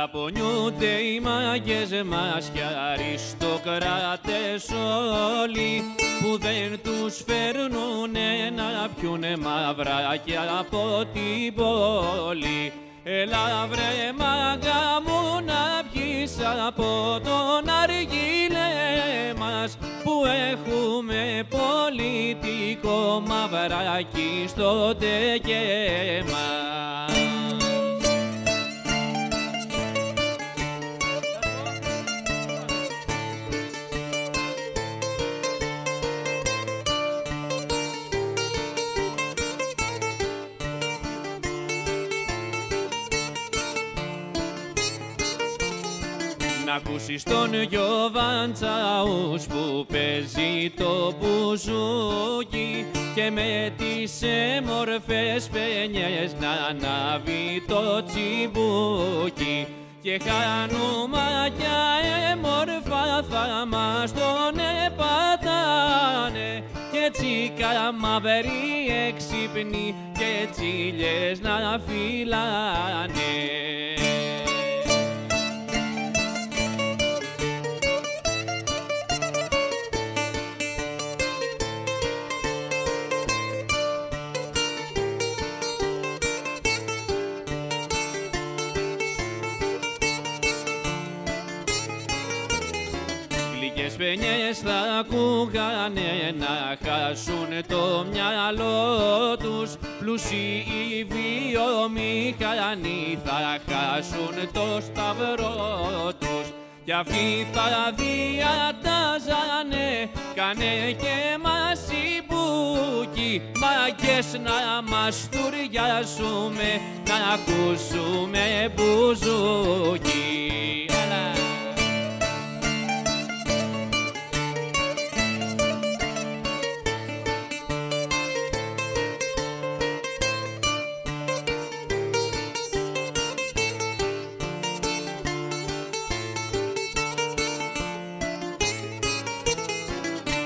Παραπονιούνται οι μάγκες μας και αριστοκράτες όλοι που δεν τους φέρνουνε να πιουνε μαυράκια από την πόλη. Έλα βρε μάγκα μου να πιείς από τον αργύλε μας που έχουμε πολιτικό μαυράκι στο τεκέ μας. Να ακούσεις τον Γιωβάντσαους που παίζει το μπουζούκι και με τις μορφές παινιές να ανάβει το τσιμπούκι και χανουμάκια έμορφα θα μας τον πατάνε και τσίκα μαύροι έξυπνοι και τσίλιες να φυλάνε. Γλυκές παινιές θα ακούγανε να χάσουν το μυαλό τους, πλούσιοι οι βιομηχανοί θα χάσουν το σταυρό τους κι αυτοί θα διατάζανε κάνε και μας συμπούκι μάγκες να μας τουριάσουμε να ακούσουμε μπουζούκι.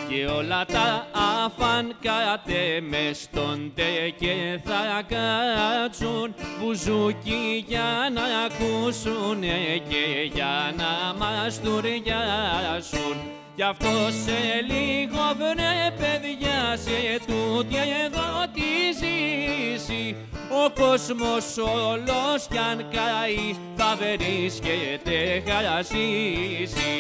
Και όλα τα αφάν κάτε μες στον τεκέ θα κάτσουν μπουζούκι για να ακούσουνε και για να μας τουριάσουν. Γι' αυτό σε λίγο βρε παιδιά σε τούτη εδώ τη ζήση ο κόσμος όλος κι αν καεί θα βρίσκεται χασίσει.